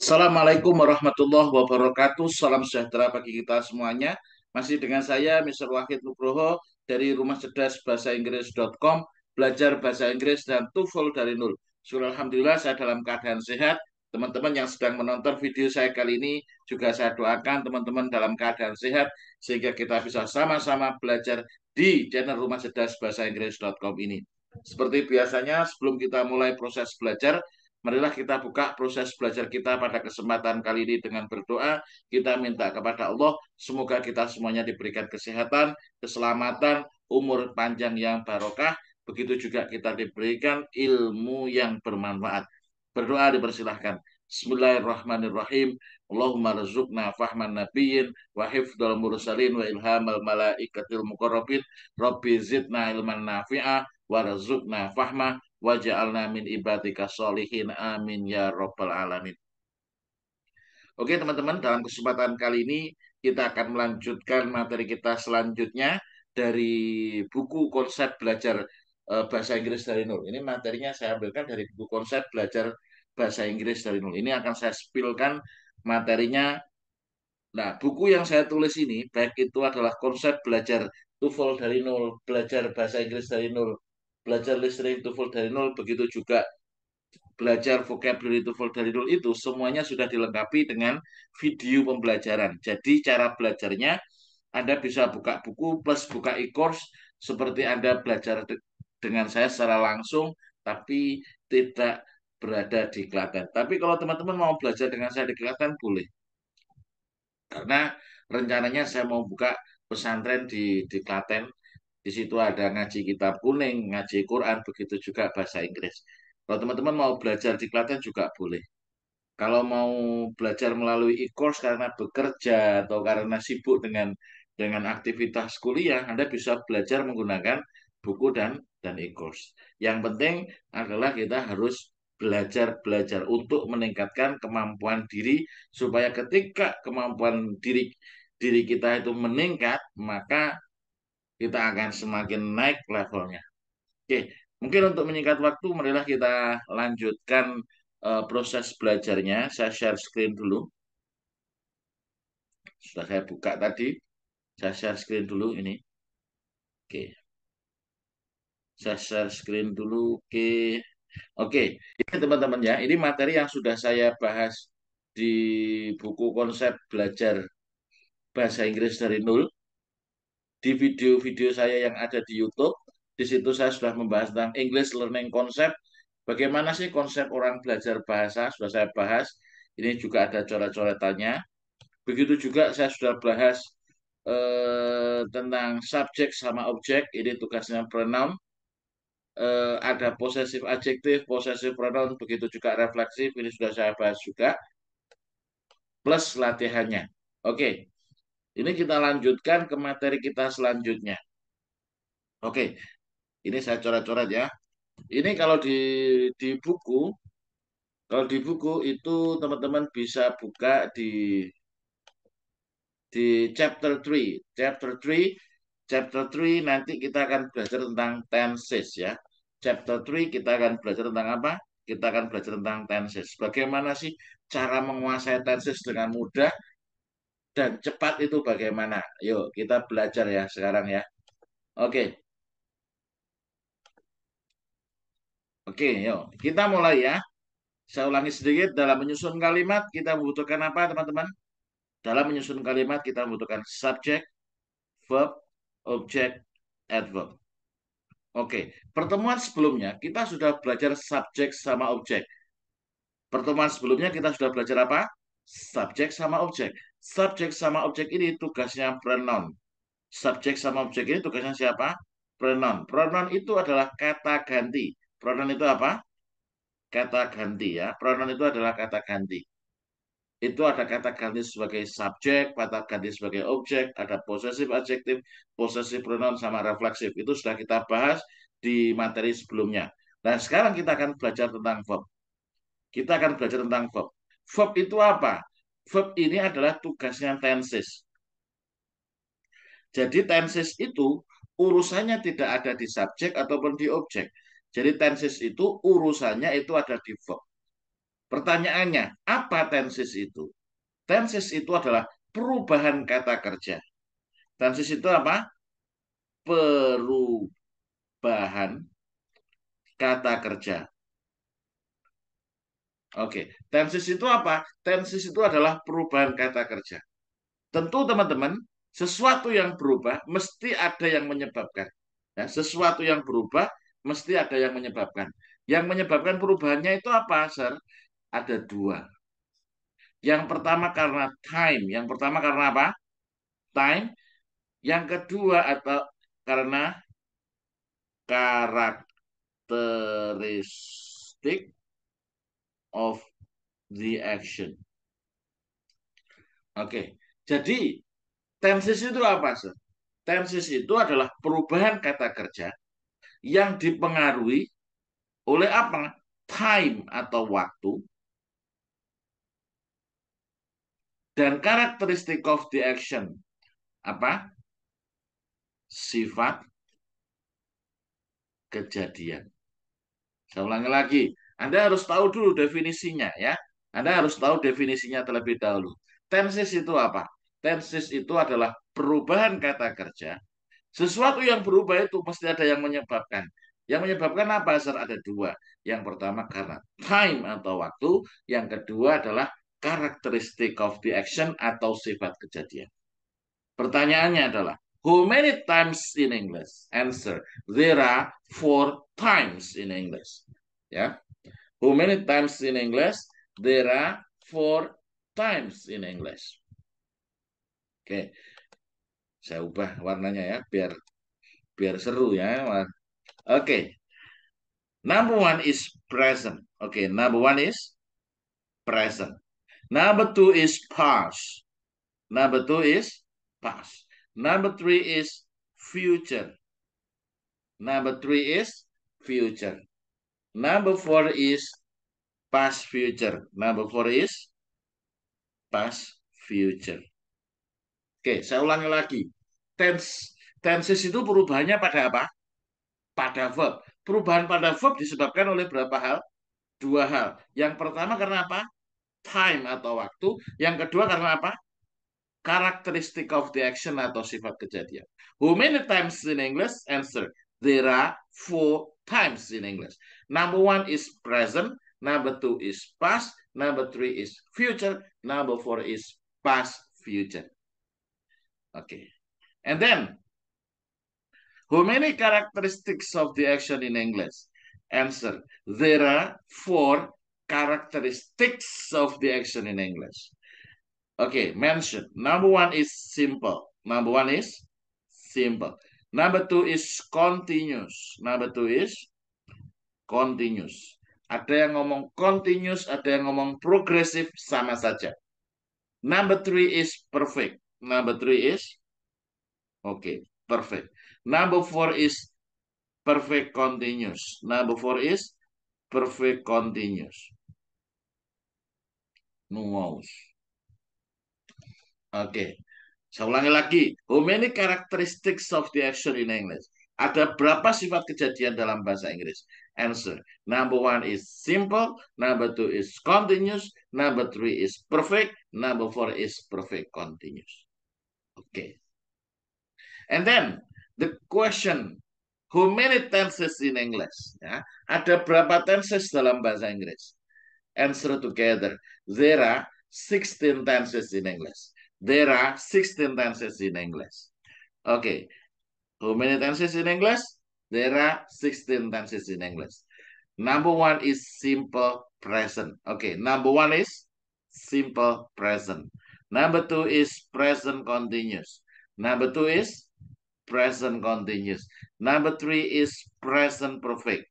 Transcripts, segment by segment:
Assalamualaikum warahmatullahi wabarakatuh. Salam sejahtera bagi kita semuanya. Masih dengan saya, Mr. Wahid Nugroho dari Rumah Cerdas Bahasa Inggris.com, belajar bahasa Inggris dan TOEFL dari nol. Syukur Alhamdulillah saya dalam keadaan sehat. Teman-teman yang sedang menonton video saya kali ini juga saya doakan teman-teman dalam keadaan sehat sehingga kita bisa sama-sama belajar di channel Rumah Cerdas Bahasa Inggris.com ini. Seperti biasanya, sebelum kita mulai proses belajar, marilah kita buka proses belajar kita pada kesempatan kali ini dengan berdoa. Kita minta kepada Allah, semoga kita semuanya diberikan kesehatan, keselamatan, umur panjang yang barokah. Begitu juga kita diberikan ilmu yang bermanfaat. Berdoa dipersilahkan. Bismillahirrahmanirrahim. Allahumma rizukna fahman nabiyyin wa hifdal mursalin wa ilhamal malaikatil muqarrabin. Rabbi zidna ilman nafi'ah wa rizukna fahmah waj'alna min ibadika sholihin amin ya rabbal alamin. Oke teman-teman, dalam kesempatan kali ini kita akan melanjutkan materi kita selanjutnya dari buku konsep belajar bahasa Inggris dari nol. Ini materinya saya ambilkan dari buku konsep belajar bahasa Inggris dari nol. Ini akan saya spilkan materinya. Nah, buku yang saya tulis ini, baik itu adalah konsep belajar TOEFL dari nol, belajar bahasa Inggris dari nol, belajar listening TOEFL dari nol, begitu juga belajar vocabulary TOEFL dari nol itu semuanya sudah dilengkapi dengan video pembelajaran. Jadi cara belajarnya Anda bisa buka buku plus buka e-course seperti Anda belajar dengan saya secara langsung tapi tidak berada di Klaten. Tapi kalau teman-teman mau belajar dengan saya di Klaten boleh. Karena rencananya saya mau buka pesantren di Klaten. Di situ ada ngaji kitab kuning, ngaji Quran, begitu juga bahasa Inggris. Kalau teman-teman mau belajar di Klaten juga boleh. Kalau mau belajar melalui e-course karena bekerja atau karena sibuk dengan aktivitas kuliah, Anda bisa belajar menggunakan buku dan e-course. Yang penting adalah kita harus belajar untuk meningkatkan kemampuan diri supaya ketika kemampuan diri kita itu meningkat, maka kita akan semakin naik levelnya. Oke, mungkin untuk menyingkat waktu, marilah kita lanjutkan proses belajarnya. Saya share screen dulu. Sudah saya buka tadi. Saya share screen dulu ini. Oke, saya share screen dulu. Oke, oke. Ini teman-teman ya, ini materi yang sudah saya bahas di buku konsep belajar bahasa Inggris dari nol. Di video-video saya yang ada di YouTube, di situ saya sudah membahas tentang English Learning Concept. Bagaimana sih konsep orang belajar bahasa? Sudah saya bahas. Ini juga ada coret-coretannya. Begitu juga saya sudah bahas tentang subjek sama objek. Ini tugasnya pronoun. Ada possessive adjektif, possessive pronoun, begitu juga refleksif. Ini sudah saya bahas juga. Plus latihannya. Oke, ini kita lanjutkan ke materi kita selanjutnya. Oke, ini saya coret-coret ya. Ini kalau di buku itu teman-teman bisa buka di chapter 3. Chapter 3 nanti kita akan belajar tentang tenses ya. Chapter 3 kita akan belajar tentang apa? Kita akan belajar tentang tenses. Bagaimana sih cara menguasai tenses dengan mudah dan cepat itu bagaimana? Yuk, kita belajar ya sekarang ya. Oke. Oke, yuk. Kita mulai ya. Saya ulangi sedikit, dalam menyusun kalimat kita membutuhkan apa, teman-teman? Dalam menyusun kalimat kita membutuhkan subjek, verb, objek, adverb. Oke, pertemuan sebelumnya kita sudah belajar subjek sama objek. Pertemuan sebelumnya kita sudah belajar apa? Subjek sama objek. Subjek sama objek ini tugasnya pronoun. Subjek sama objek ini tugasnya siapa? Pronoun. Pronoun itu adalah kata ganti. Pronoun itu apa? Kata ganti ya. Pronoun itu adalah kata ganti. Itu ada kata ganti sebagai subjek, kata ganti sebagai objek, ada possessive adjektif, possessive pronoun, sama refleksif. Itu sudah kita bahas di materi sebelumnya. Nah, sekarang kita akan belajar tentang verb. Kita akan belajar tentang verb. Verb itu apa? Verb ini adalah tugasnya tenses. Jadi tenses itu urusannya tidak ada di subjek ataupun di objek. Jadi tenses itu urusannya itu ada di verb. Pertanyaannya, apa tenses itu? Tenses itu adalah perubahan kata kerja. Tenses itu apa? Perubahan kata kerja. Oke, tenses itu apa? Tenses itu adalah perubahan kata kerja. Tentu teman-teman, sesuatu yang berubah mesti ada yang menyebabkan. Ya, sesuatu yang berubah mesti ada yang menyebabkan. Yang menyebabkan perubahannya itu apa, Sir? Ada dua. Yang pertama karena time. Yang pertama karena apa? Time. Yang kedua atau karena karakteristik of the action. Oke, jadi tenses itu apa, Sir? Tenses itu adalah perubahan kata kerja yang dipengaruhi oleh apa? Time atau waktu dan karakteristik of the action. Apa? Sifat kejadian. Saya ulangi lagi. Anda harus tahu dulu definisinya ya. Anda harus tahu definisinya terlebih dahulu. Tenses itu apa? Tenses itu adalah perubahan kata kerja. Sesuatu yang berubah itu pasti ada yang menyebabkan. Yang menyebabkan apa, Sir? Ada dua. Yang pertama karena time atau waktu. Yang kedua adalah karakteristik of the action atau sifat kejadian. Pertanyaannya adalah, how many times in English? Answer, there are four times in English. Ya, how many times in English? There are four times in English. Oke, saya ubah warnanya ya, biar biar seru ya. Oke, number one is present. Okay, number one is present. Number two is past. Number two is past. Number three is future. Number three is future. Number four is past future. Number four is past future. Oke, saya ulangi lagi. Tenses itu perubahannya pada apa? Pada verb. Perubahan pada verb disebabkan oleh berapa hal? Dua hal. Yang pertama karena apa? Time atau waktu. Yang kedua karena apa? Characteristic of the action atau sifat kejadian. How many times in English? Answer. There are four times in English. Number one is present. Number two is past. Number three is future. Number four is past future. Okay. And then, how many characteristics of the action in English? Answer. There are four characteristics of the action in English. Okay, mention. Number one is simple. Number one is simple. Number two is continuous. Number two is continuous. Ada yang ngomong continuous, ada yang ngomong progresif, sama saja. Number three is perfect. Number three is okay, perfect. Number four is perfect continuous. Number four is perfect continuous. Nuance. Oke. Saya ulangi lagi. How many characteristics of the action in English? Ada berapa sifat kejadian dalam bahasa Inggris? Answer. Number one is simple. Number two is continuous. Number three is perfect. Number four is perfect continuous. Okay. And then the question, how many tenses in English? Ya, ada berapa tenses dalam bahasa Inggris? Answer together. There are 16 tenses in English. There are 16 tenses in English. Okay. How many tenses in English? There are 16 tenses in English. Number one is simple present. Okay. Number one is simple present. Number two is present continuous. Number two is present continuous. Number three is present perfect.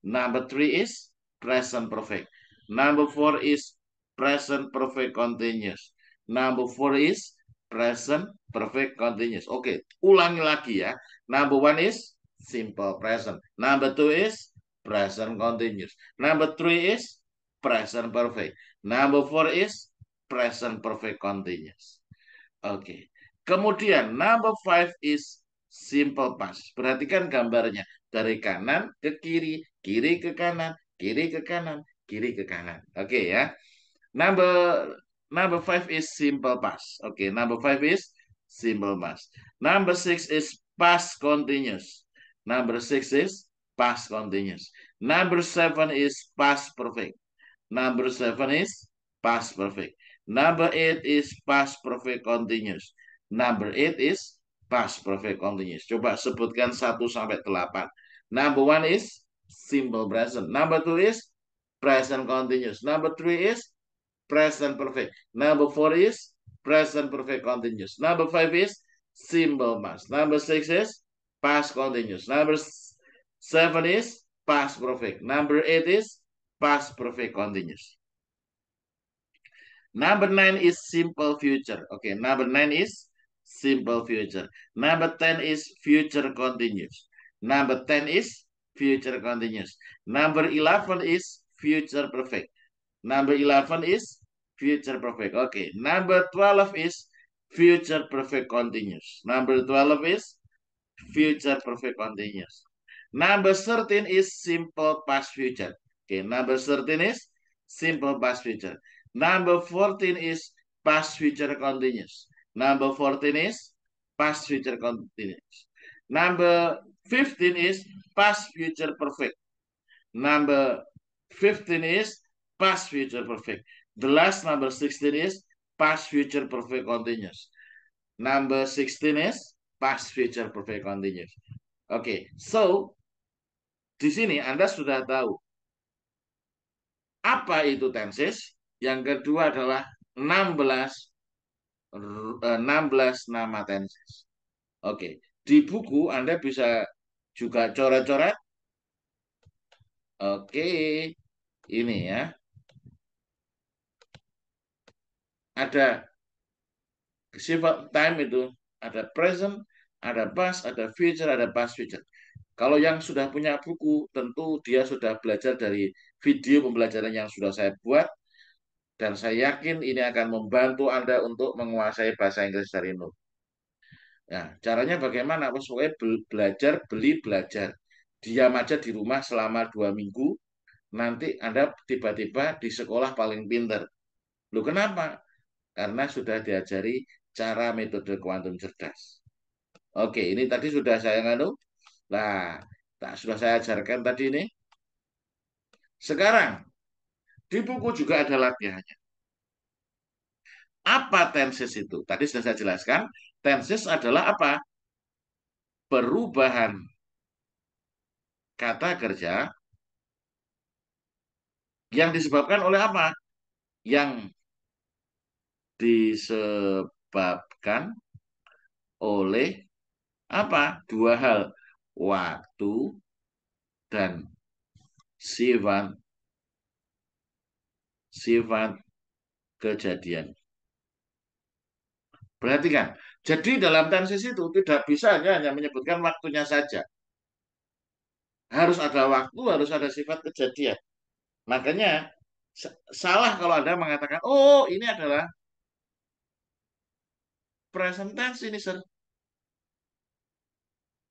Number three is present perfect. Number four is present perfect continuous. Number four is present perfect continuous. Oke, ulangi lagi ya. Number one is simple present. Number two is present continuous. Number three is present perfect. Number four is present perfect continuous. Oke. Kemudian number five is simple past. Perhatikan gambarnya. Dari kanan ke kiri, kiri ke kanan, kiri ke kanan, kiri ke kanan. Oke ya. Number number five is simple past. Oke, number five is simple past. Number six is past continuous. Number six is past continuous. Number seven is past perfect. Number seven is past perfect. Number eight is past perfect continuous. Number eight is past perfect continuous. Coba sebutkan 1 sampai 8. Number one is simple present. Number two is present continuous. Number three is present perfect. Number four is present perfect continuous. Number five is simple past. Number six is past continuous. Number seven is past perfect. Number eight is past perfect continuous. Number nine is simple future. Okay, number nine is simple future. Number 10 is future continuous. Number 10 is future continuous. Number 11 is future perfect. Number 11 is future perfect. Okay. Number 12 is future perfect continuous. Number 12 is future perfect continuous. Number 13 is simple past future. Okay. Number 13 is simple past future. Number 14 is past future continuous. Number 14 is past future continuous. Number 15 is past future perfect. Number 15 is past future perfect. The last number 16 is past future perfect continuous. Number 16 is past future perfect continuous. Oke, okay, so di sini Anda sudah tahu apa itu tenses. Yang kedua adalah 16 nama tenses. Oke, okay. Di buku Anda bisa juga coret-coret. Oke, okay. Ini ya. Ada sifat time itu ada present, ada past, ada future, ada past future. Kalau yang sudah punya buku, tentu dia sudah belajar dari video pembelajaran yang sudah saya buat, dan saya yakin ini akan membantu Anda untuk menguasai bahasa Inggris dari nol. Nah, caranya bagaimana? Pokoknya belajar, beli, belajar. Diam aja di rumah selama 2 minggu, nanti Anda tiba-tiba di sekolah paling pinter. Loh kenapa? Karena sudah diajari cara metode kuantum cerdas. Oke, ini tadi sudah saya nganu. Nah, sudah saya ajarkan tadi ini. Sekarang, di buku juga ada latihannya. Apa tenses itu? Tadi sudah saya jelaskan. Tenses adalah apa? Perubahan kata kerja yang disebabkan oleh apa? Yang disebabkan oleh apa? Dua hal. Waktu dan sifat sifat kejadian. Perhatikan. Jadi dalam tenses itu tidak bisa hanya menyebutkan waktunya saja. Harus ada waktu, harus ada sifat kejadian. Makanya salah kalau Anda mengatakan, oh ini adalah present tense ini, sir.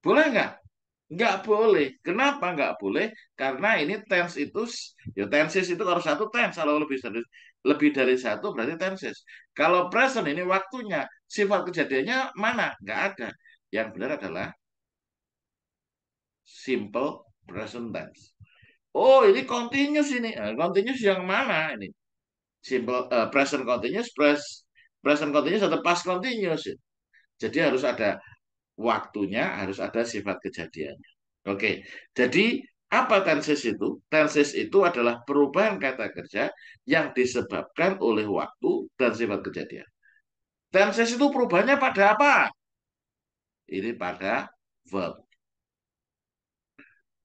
Boleh nggak? Nggak boleh. Kenapa nggak boleh? Karena ini tense itu, ya tenses itu harus satu tense. Kalau lebih dari satu berarti tenses. Kalau present ini waktunya, sifat kejadiannya mana? Nggak ada. Yang benar adalah simple present tense. Oh, ini continuous ini. Continuous yang mana ini? Simple present continuous, present continuous atau past continuous. Jadi harus ada waktunya, harus ada sifat kejadiannya. Oke, jadi apa tenses itu? Tenses itu adalah perubahan kata kerja yang disebabkan oleh waktu dan sifat kejadian. Tenses itu perubahannya pada apa? Ini pada verb.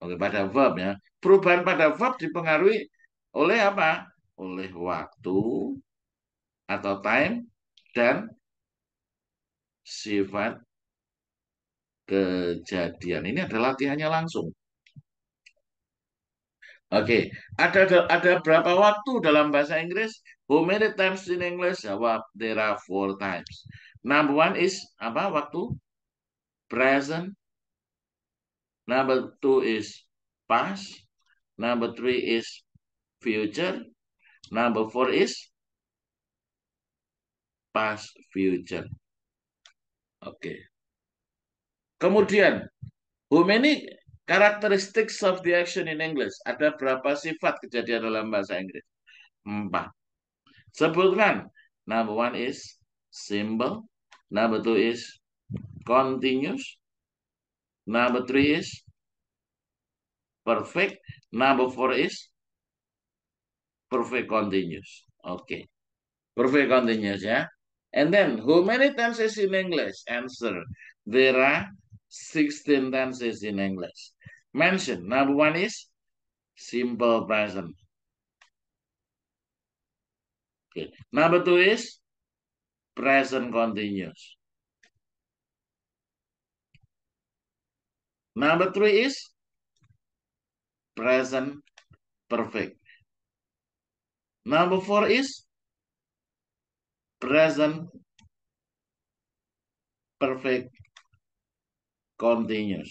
Oke, pada verb ya. Perubahan pada verb dipengaruhi oleh apa? Oleh waktu atau time dan sifat kejadian. Ini adalah latihannya langsung. Oke, ada berapa waktu dalam bahasa Inggris? How many times in English? Jawab, there are 4 times. Number one is apa waktu? Present. Number two is past. Number three is future. Number four is past future. Oke. Kemudian, how many characteristics of the action in English? Ada berapa sifat kejadian dalam bahasa Inggris? 4. Sebutkan. Number one is simple. Number two is continuous. Number three is perfect. Number four is perfect continuous. Oke. Perfect continuous ya. And then, how many tenses in English? Answer. There are 16 tenses in English. Mention. Number one is simple present. Okay. Number two is present continuous. Number three is present perfect. Number four is present perfect continuous.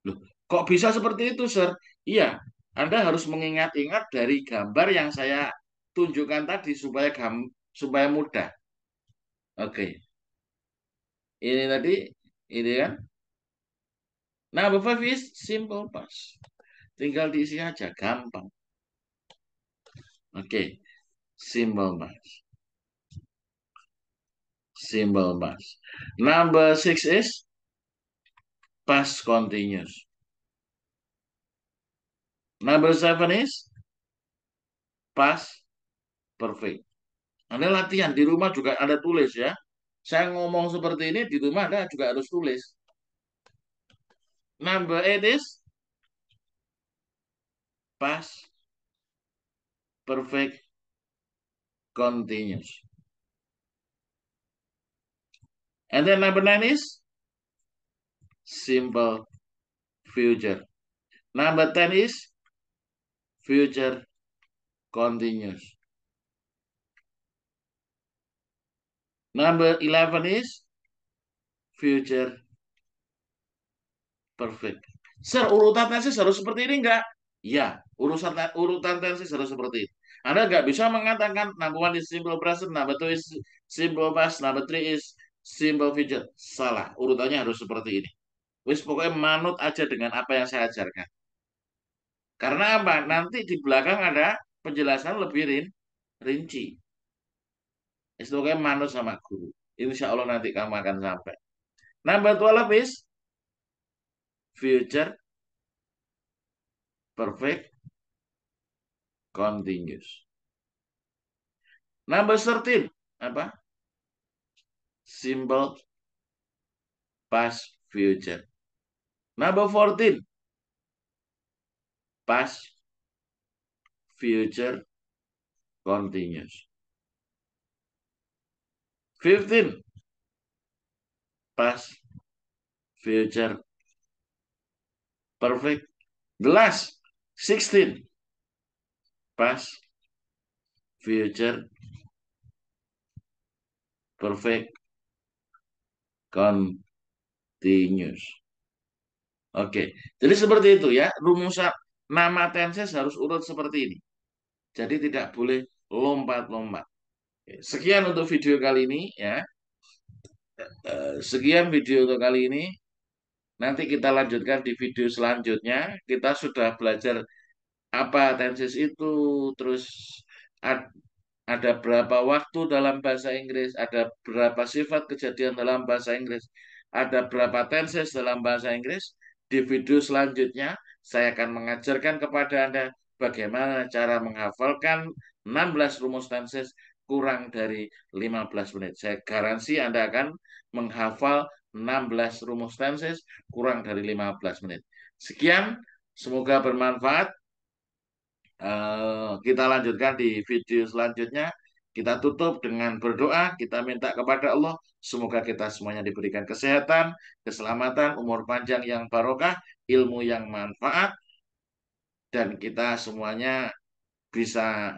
Loh, kok bisa seperti itu, Sir? Iya, Anda harus mengingat-ingat dari gambar yang saya tunjukkan tadi supaya mudah. Oke, ini tadi, ini kan. Number five is simple past. Tinggal diisi aja, gampang. Oke, simple past. Simple past. Number six is past continuous. Number seven is past perfect. Anda latihan di rumah juga Anda tulis ya. Saya ngomong seperti ini di rumah Anda juga harus tulis. Number eight is past perfect continuous. And then number nine is simple future. Number 10 is future continuous. Number 11 is future perfect. Sir, urutan tenses harus seperti ini enggak? Ya, urutan tenses harus seperti ini. Anda nggak bisa mengatakan number one is simple present, number two is simple past, number three is simple future. Salah, urutannya harus seperti ini. Wis pokoknya manut aja dengan apa yang saya ajarkan. Karena apa? Nanti di belakang ada penjelasan lebih rinci. Itu kayak manut sama guru. Insya Allah nanti kamu akan sampai. Number 12 is future perfect continuous. Number 13 apa? Simple past future. Number 14 past future continuous. 15 past future perfect. The last 16 past future perfect continuous. Oke, jadi seperti itu ya. Rumusan nama tenses harus urut seperti ini. Jadi tidak boleh lompat-lompat. Sekian untuk video kali ini ya. Sekian video untuk kali ini. Nanti kita lanjutkan di video selanjutnya. Kita sudah belajar apa tenses itu, terus ada berapa waktu dalam bahasa Inggris, ada berapa sifat kejadian dalam bahasa Inggris, ada berapa tenses dalam bahasa Inggris. Di video selanjutnya, saya akan mengajarkan kepada Anda bagaimana cara menghafalkan 16 rumus tenses kurang dari 15 menit. Saya garansi Anda akan menghafal 16 rumus tenses kurang dari 15 menit. Sekian, semoga bermanfaat. Kita lanjutkan di video selanjutnya. Kita tutup dengan berdoa. Kita minta kepada Allah. Semoga kita semuanya diberikan kesehatan, keselamatan, umur panjang yang barokah, ilmu yang manfaat, dan kita semuanya bisa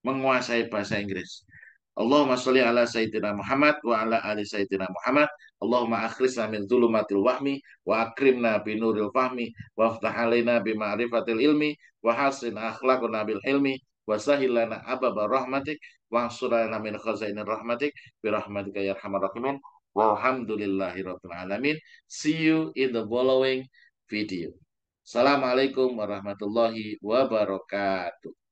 menguasai bahasa Inggris. Allahumma sholli ala Sayyidina Muhammad wa ala ali Sayyidina Muhammad. Allahumma akhrisna min zulumatil wahmi wa akrimna binuril fahmi wa aftah alaina bima'rifatil ilmi wa hasin akhlaquna bil ilmi wa sahil lana ababa rahmatik wa ansurana min khazainir rahmatik bi rahmatika ya arhamar rahimin. Walhamdulillahi rabbil alamin. See you in the following video. Assalamualaikum warahmatullahi wabarakatuh.